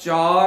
4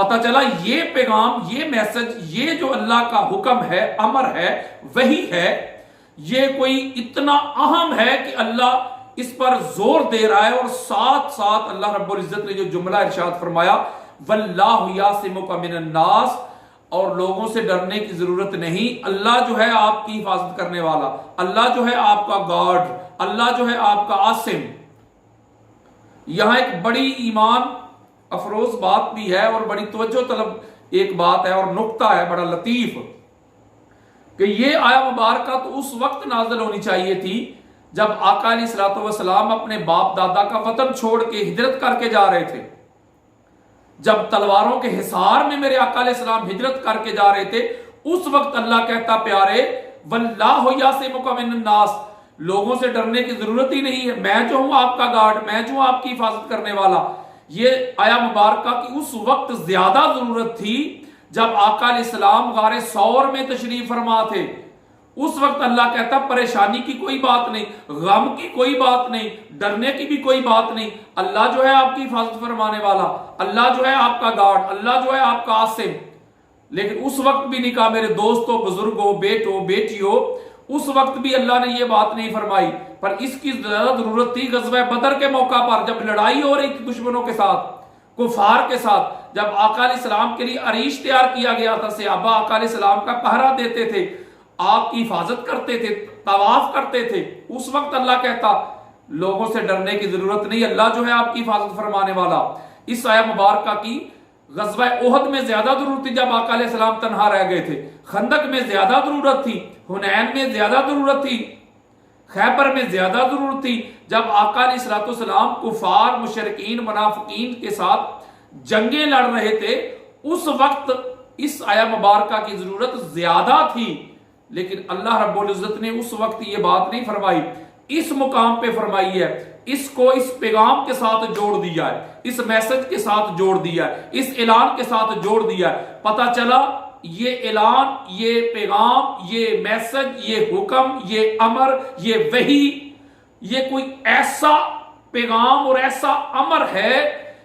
پتہ چلا یہ پیغام، یہ میسج، یہ جو اللہ کا حکم ہے، امر ہے، وہی ہے، یہ کوئی اتنا اہم ہے کہ اللہ اس پر زور دے رہا ہے۔ اور ساتھ ساتھ اللہ رب العزت نے جو جملہ ارشاد فرمایا واللہ یعصمک من الناس، اور لوگوں سے ڈرنے کی ضرورت نہیں، اللہ جو ہے آپ کی حفاظت کرنے والا، اللہ جو ہے آپ کا گارڈ، اللہ جو ہے آپ کا عاصم۔ یہاں ایک بڑی ایمان افروز بات بھی ہے اور بڑی توجہ طلب ایک بات ہے اور نقطہ ہے بڑا لطیف، کہ یہ آیا مبارکہ تو اس وقت نازل ہونی چاہیے تھی جب آقا علیہ الصلوۃ والسلام اپنے باپ دادا کا وطن چھوڑ کے ہجرت کر کے جا رہے تھے، جب تلواروں کے حصار میں میرے آقا علیہ السلام ہجرت کر کے جا رہے تھے، اس وقت اللہ کہتا پیارے واللہ یعصمک من الناس، لوگوں سے ڈرنے کی ضرورت ہی نہیں ہے، میں جو ہوں آپ کا گارڈ، میں جو ہوں آپ کی حفاظت کرنے والا۔ یہ آیا مبارکہ کی اس وقت زیادہ ضرورت تھی جب آقا علیہ السلام غار ثور میں تشریف فرما تھے۔ اس وقت اللہ کہتا پریشانی کی کوئی بات نہیں، غم کی کوئی بات نہیں، ڈرنے کی بھی کوئی بات نہیں، اللہ جو ہے آپ کی حفاظت فرمانے والا، اللہ جو ہے آپ کا گارڈ، اللہ جو ہے آپ کا عاصم۔ لیکن اس وقت بھی نہیں کہا میرے دوستوں، بزرگوں، بیٹوں، بیٹیوں، اس وقت بھی اللہ نے یہ بات نہیں فرمائی، پر اس کی زیادہ ضرورت تھی غزوہ بدر کے موقع پر، جب لڑائی ہو رہی تھی دشمنوں کے ساتھ، کفار کے ساتھ، جب آقا علیہ السلام کے لیے عریش تیار کیا گیا تھا، صحابہ آقا علیہ السلام کا پہرا دیتے تھے، آپ کی حفاظت کرتے تھے، طواف کرتے تھے، اس وقت اللہ کہتا لوگوں سے ڈرنے کی ضرورت نہیں، اللہ جو ہے آپ کی حفاظت فرمانے والا۔ اس آیہ مبارکہ کی غزوہ احد میں زیادہ ضرورت تھی جب آقا علیہ السلام تنہا رہ گئے تھے، خندق میں زیادہ ضرورت تھی، حنین میں زیادہ ضرورت تھی، خیبر میں زیادہ ضرورت تھی، جب آقا علیہ السلام کفار، مشرکین، منافقین کے ساتھ جنگیں لڑ رہے تھے، اس وقت اس آیہ مبارکہ کی ضرورت زیادہ تھی۔ لیکن اللہ رب العزت نے اس وقت یہ بات نہیں فرمائی، اس مقام پہ فرمائی ہے، اس کو اس پیغام کے ساتھ جوڑ دیا ہے، اس میسج کے ساتھ جوڑ دیا ہے، اس اعلان کے ساتھ جوڑ دیا ہے۔ پتہ چلا یہ اعلان، یہ پیغام، یہ میسج، یہ حکم، یہ امر، یہ وحی، یہ کوئی ایسا پیغام اور ایسا امر ہے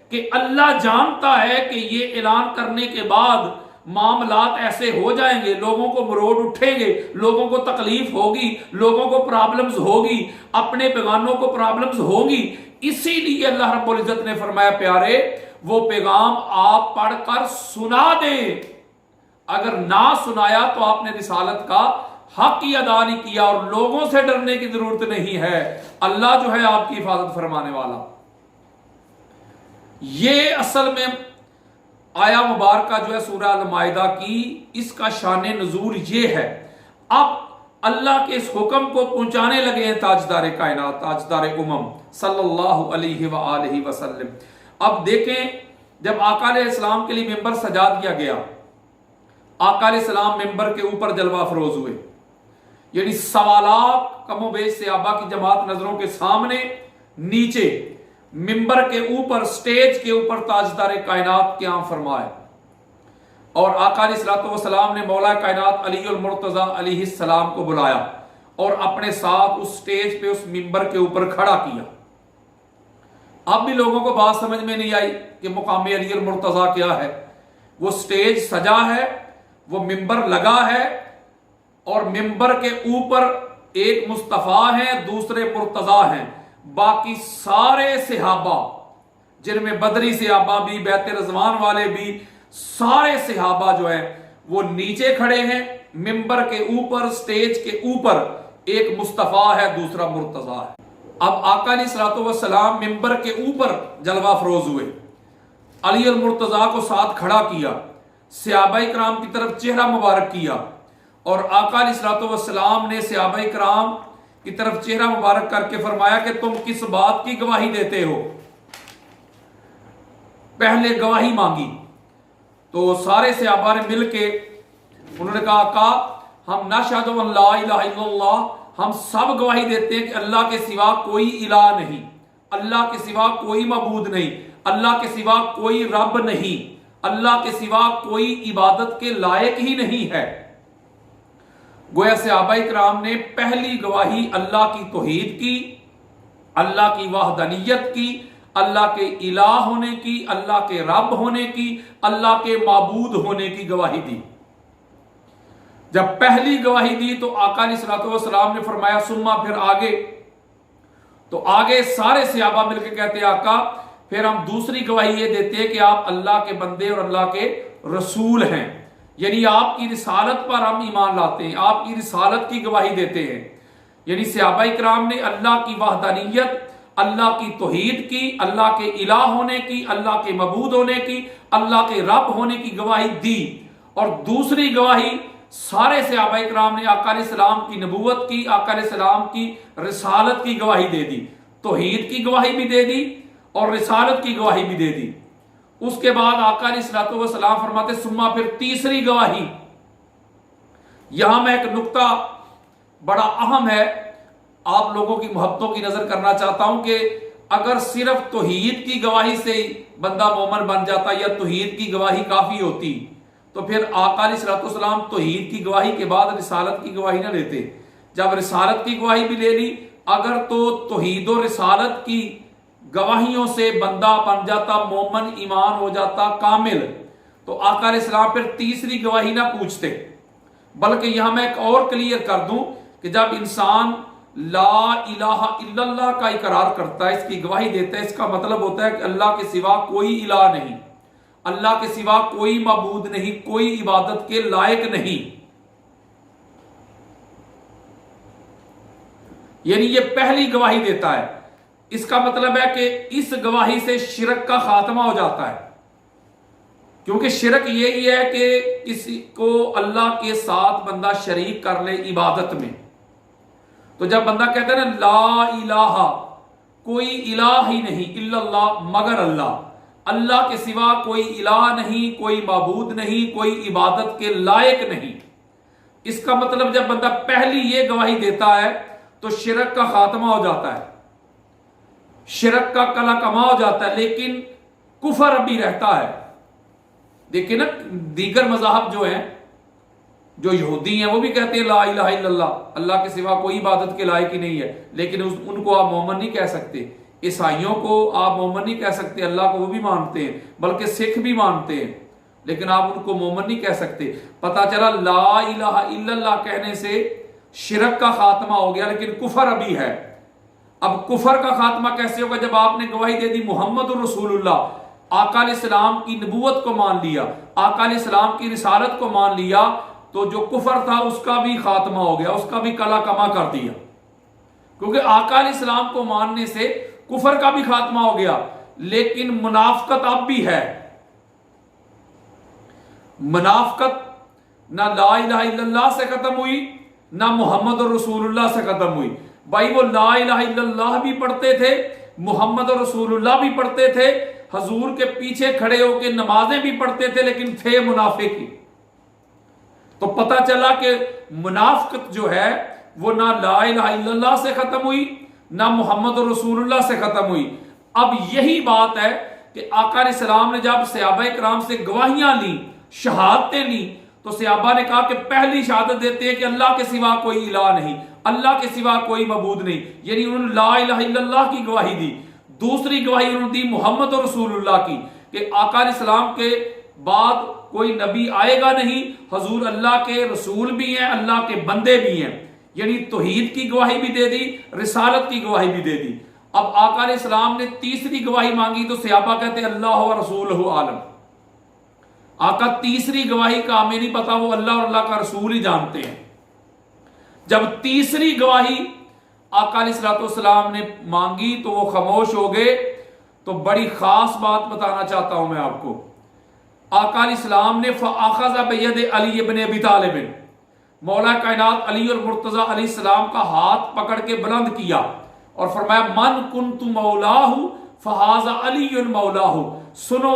کہ اللہ جانتا ہے کہ یہ اعلان کرنے کے بعد معاملات ایسے ہو جائیں گے، لوگوں کو مروڑ اٹھیں گے، لوگوں کو تکلیف ہوگی، لوگوں کو پرابلمز ہوگی، اپنے پیغاموں کو پرابلمز ہوگی۔ اسی لیے اللہ رب العزت نے فرمایا پیارے وہ پیغام آپ پڑھ کر سنا دیں، اگر نہ سنایا تو آپ نے رسالت کا حق ہی ادا نہیں کیا، اور لوگوں سے ڈرنے کی ضرورت نہیں ہے، اللہ جو ہے آپ کی حفاظت فرمانے والا۔ یہ اصل میں آیا مبارکہ جو ہے سورہ المائدہ کی، اس کا شان نزول یہ ہے۔ اب اللہ کے اس حکم کو پہنچانے لگے ہیں تاجدار کائنات، تاجدار امم صلی اللہ علیہ وآلہ وسلم۔ اب دیکھیں جب آقا علیہ السلام کے لیے ممبر سجا دیا گیا، آقا علیہ السلام ممبر کے اوپر جلوہ افروز ہوئے، یعنی سوالات کم و بیش صحابہ کی جماعت نظروں کے سامنے، نیچے ممبر کے اوپر، سٹیج کے اوپر تاجدار کائنات قیام فرمائے، اور آقا علیہ السلام نے مولا کائنات علی المرتضی علیہ السلام کو بلایا اور اپنے ساتھ اس سٹیج پہ، اس ممبر کے اوپر کھڑا کیا۔ اب بھی لوگوں کو بات سمجھ میں نہیں آئی کہ مقام علی المرتضی کیا ہے۔ وہ سٹیج سجا ہے، وہ ممبر لگا ہے، اور ممبر کے اوپر ایک مصطفیٰ ہیں، دوسرے مرتضی ہیں، باقی سارے صحابہ جن میں بدری صحابہ بھی، بیعت رضوان والے بھی، سارے صحابہ جو ہیں وہ نیچے کھڑے ہیں، ممبر کے اوپر، سٹیج کے اوپر ایک مصطفیٰ ہے، دوسرا مرتضی ہے۔ اب آقا علیہ السلام ممبر کے اوپر جلوہ افروز ہوئے، علی المرتضی کو ساتھ کھڑا کیا، صحابہ کرام کی طرف چہرہ مبارک کیا، اور آقا علیہ السلام نے صحابہ کرام کی طرف چہرہ مبارک کر کے فرمایا کہ تم کس بات کی گواہی دیتے ہو؟ پہلے گواہی مانگی تو سارے صحابہ نے مل کے انہوں نے کہا آقا ہم نشہد ان لا الہ الا اللہ، ہم سب گواہی دیتے ہیں کہ اللہ کے سوا کوئی الہ نہیں، اللہ کے سوا کوئی معبود نہیں، اللہ کے سوا کوئی رب نہیں، اللہ کے سوا کوئی عبادت کے لائق ہی نہیں ہے۔ گویا صحابہ کرام نے پہلی گواہی اللہ کی توحید کی، اللہ کی وحدانیت کی، اللہ کے الہ ہونے کی، اللہ کے رب ہونے کی، اللہ کے معبود ہونے کی گواہی دی۔ جب پہلی گواہی دی تو آقا علیہ الصلوۃ والسلام نے فرمایا سما، پھر آگے؟ تو آگے سارے صحابہ مل کے کہتے ہیں آقا پھر ہم دوسری گواہی یہ دیتے ہیں کہ آپ اللہ کے بندے اور اللہ کے رسول ہیں، یعنی آپ کی رسالت پر ہم ایمان لاتے ہیں، آپ کی رسالت کی گواہی دیتے ہیں۔ یعنی صحابہ اکرام نے اللہ کی وحدانیت، اللہ کی توحید کی، اللہ کے الہ ہونے کی، اللہ کے معبود ہونے کی، اللہ کے رب ہونے کی گواہی دی۔ اور دوسری گواہی سارے صحابہ اکرام نے آقا علیہ السلام کی نبوت کی، آقا علیہ السلام کی رسالت کی گواہی دے دی، توحید کی گواہی بھی دے دی اور رسالت کی گواہی بھی دے دی۔ اس کے بعد آقا علیہ الصلوۃ والسلام فرماتے سما، پھر تیسری گواہی۔ یہاں میں ایک نقطہ بڑا اہم ہے، آپ لوگوں کی محبتوں کی نظر کرنا چاہتا ہوں کہ اگر صرف توحید کی گواہی سے بندہ مومن بن جاتا یا توحید کی گواہی کافی ہوتی تو پھر آقا علیہ الصلوۃ والسلام توحید کی گواہی کے بعد رسالت کی گواہی نہ لیتے۔ جب رسالت کی گواہی بھی لے لی، اگر تو توحید و رسالت کی گواہیوں سے بندہ بن جاتا مومن، ایمان ہو جاتا کامل، تو آقا علیہ السلام پھر تیسری گواہی نہ پوچھتے۔ بلکہ یہاں میں ایک اور کلیئر کر دوں کہ جب انسان لا الہ الا اللہ کا اقرار کرتا ہے، اس کی گواہی دیتا ہے، اس کا مطلب ہوتا ہے کہ اللہ کے سوا کوئی الہ نہیں، اللہ کے سوا کوئی معبود نہیں، کوئی عبادت کے لائق نہیں۔ یعنی یہ پہلی گواہی دیتا ہے۔ اس کا مطلب ہے کہ اس گواہی سے شرک کا خاتمہ ہو جاتا ہے، کیونکہ شرک یہی ہے کہ کسی کو اللہ کے ساتھ بندہ شریک کر لے عبادت میں۔ تو جب بندہ کہتا ہے نا لا الہ، کوئی الہ ہی نہیں الا اللہ، مگر اللہ، اللہ کے سوا کوئی الہ نہیں، کوئی معبود نہیں، کوئی عبادت کے لائق نہیں، اس کا مطلب جب بندہ پہلی یہ گواہی دیتا ہے تو شرک کا خاتمہ ہو جاتا ہے، شرک کا کلا کما ہو جاتا ہے، لیکن کفر ابھی رہتا ہے۔ دیکھیں نا دیگر مذاہب جو ہیں، جو یہودی ہیں، وہ بھی کہتے ہیں لا الہ الا اللہ، اللہ کے سوا کوئی عبادت کے لائق ہی نہیں ہے، لیکن ان کو آپ مومن نہیں کہہ سکتے۔ عیسائیوں کو آپ مومن نہیں کہہ سکتے، اللہ کو وہ بھی مانتے ہیں، بلکہ سکھ بھی مانتے ہیں، لیکن آپ ان کو مومن نہیں کہہ سکتے۔ پتہ چلا لا الہ الا اللہ کہنے سے شرک کا خاتمہ ہو گیا، لیکن کفر ابھی ہے۔ اب کفر کا خاتمہ کیسے ہوگا؟ جب آپ نے گواہی دے دی محمد رسول اللہ، آقا علیہ السلام کی نبوت کو مان لیا، آقا علیہ السلام کی رسالت کو مان لیا، تو جو کفر تھا اس کا بھی خاتمہ ہو گیا، اس کا بھی کلا کما کر دیا، کیونکہ آقا علیہ السلام کو ماننے سے کفر کا بھی خاتمہ ہو گیا۔ لیکن منافقت اب بھی ہے، منافقت نہ لا الہ الا اللہ سے ختم ہوئی، نہ محمد رسول اللہ سے ختم ہوئی۔ بھائی وہ لا الہ الا اللہ بھی پڑھتے تھے، محمد رسول اللہ بھی پڑھتے تھے، حضور کے پیچھے کھڑے ہو کے نمازیں بھی پڑھتے تھے، لیکن تھے منافق ہی۔ تو پتہ چلا کہ منافقت جو ہے وہ نہ لا الہ الا اللہ سے ختم ہوئی، نہ محمد رسول اللہ سے ختم ہوئی۔ اب یہی بات ہے کہ آقا علیہ السلام نے جب صحابہ کرام سے گواہیاں لیں، شہادتیں لیں، تو صحابہ نے کہا کہ پہلی شہادت دیتے ہیں کہ اللہ کے سوا کوئی الہ نہیں، اللہ کے سوا کوئی معبود نہیں، یعنی انہوں نے لا الہ الا اللہ کی گواہی دی۔ دوسری گواہی انہوں نے دی محمد رسول اللہ کی، کہ آقا علیہ السلام کے بعد کوئی نبی آئے گا نہیں، حضور اللہ کے رسول بھی ہیں، اللہ کے بندے بھی ہیں، یعنی توحید کی گواہی بھی دے دی، رسالت کی گواہی بھی دے دی۔ اب آقا علیہ السلام نے تیسری گواہی مانگی تو صحابہ کہتے ہیں اللہ و رسولہ عالم۔ آقا تیسری گواہی کا ہمیں نہیں پتا، وہ اللہ اور اللہ کا رسول ہی جانتے ہیں۔ جب تیسری گواہی آقا علیہ السلام نے مانگی تو وہ خاموش ہو گئے۔ تو بڑی خاص بات بتانا چاہتا ہوں میں آپ کو، آقا علیہ السلام نے فَأَخَذَ بِيَدِ علی ابن ابی طالب، مولا کائنات علی اور مرتضی علیہ السلام کا ہاتھ پکڑ کے بلند کیا اور فرمایا من کنت مولاہ فہذا علی مولاہ۔ سنو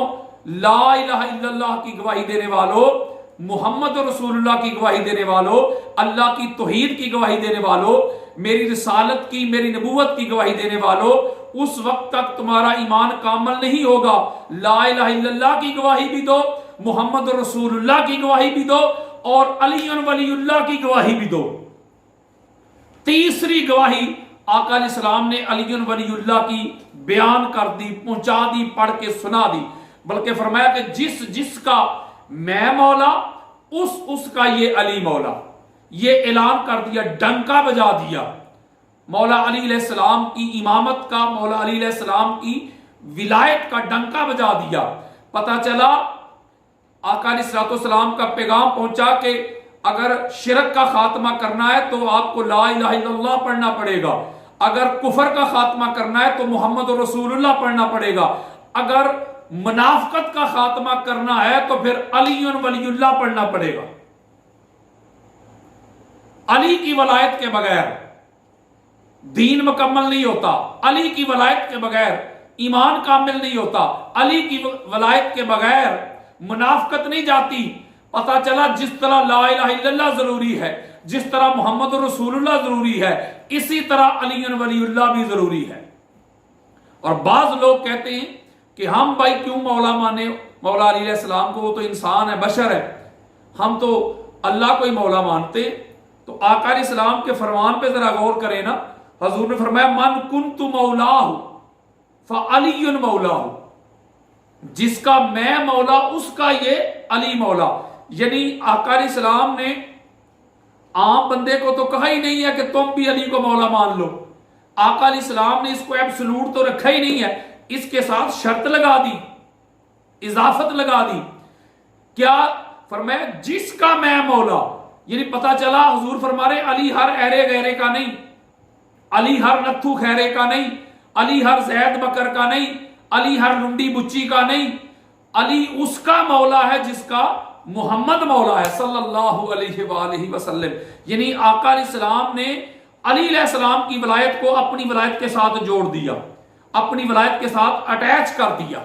لا الہ الا اللہ کی گواہی دینے والوں، محمد رسول اللہ کی گواہی دینے والوں، اللہ کی توحید کی گواہی دینے والوں، میری رسالت کی، میری نبوت کی گواہی دینے والوں، اس وقت تک تمہارا ایمان کامل نہیں ہوگا۔ لا الہ الا اللہ کی گواہی بھی دو، محمد رسول اللہ کی گواہی بھی دو، اور علی ولی اللہ کی گواہی بھی دو۔ تیسری گواہی آقا علیہ السلام نے علی ولی اللہ کی بیان کر دی، پہنچا دی، پڑھ کے سنا دی، بلکہ فرمایا کہ جس کا میں مولا اس کا یہ علی مولا، یہ اعلان کر دیا، ڈنکا بجا دیا مولا علی علیہ السلام کی امامت کا، مولا علی علیہ السلام کی ولایت کا ڈنکا بجا دیا۔ پتہ چلا آقا علیہ السلام کا پیغام پہنچا کہ اگر شرک کا خاتمہ کرنا ہے تو آپ کو لا الہ الا اللہ پڑھنا پڑے گا، اگر کفر کا خاتمہ کرنا ہے تو محمد رسول اللہ پڑھنا پڑے گا، اگر منافقت کا خاتمہ کرنا ہے تو پھر علی ولی اللہ پڑھنا پڑے گا۔ علی کی ولایت کے بغیر دین مکمل نہیں ہوتا، علی کی ولایت کے بغیر ایمان کامل نہیں ہوتا، علی کی ولایت کے بغیر منافقت نہیں جاتی۔ پتہ چلا جس طرح لا الہ الا اللہ ضروری ہے، جس طرح محمد رسول اللہ ضروری ہے، اسی طرح علی ولی اللہ بھی ضروری ہے۔ اور بعض لوگ کہتے ہیں کہ ہم بھائی کیوں مولا مانے مولا علی علیہ السلام کو، وہ تو انسان ہے، بشر ہے، ہم تو اللہ کو ہی مولا مانتے۔ تو آقا علیہ السلام کے فرمان پہ ذرا غور کریں نا، حضور نے فرمایا من کنت مولاہ فعلی مولاہ، جس کا میں مولا اس کا یہ علی مولا۔ یعنی آقا علیہ السلام نے عام بندے کو تو کہا ہی نہیں ہے کہ تم بھی علی کو مولا مان لو، آقا علیہ السلام نے اس کو ایبسولوٹ تو رکھا ہی نہیں ہے، اس کے ساتھ شرط لگا دی، اضافت لگا دی۔ کیا فرمایا جس کا میں مولا، یعنی پتہ چلا حضور فرما رہے علی ہر ایرے غیرے کا نہیں، علی ہر نتھو خیرے کا نہیں، علی ہر زید بکر کا نہیں، علی ہر لنڈی بچی کا نہیں، علی اس کا مولا ہے جس کا محمد مولا ہے صلی اللہ علیہ وآلہ وسلم۔ یعنی آقا علیہ السلام نے علی علیہ السلام کی ولایت کو اپنی ولایت کے ساتھ جوڑ دیا، اپنی ولایت کے ساتھ اٹیچ کر دیا۔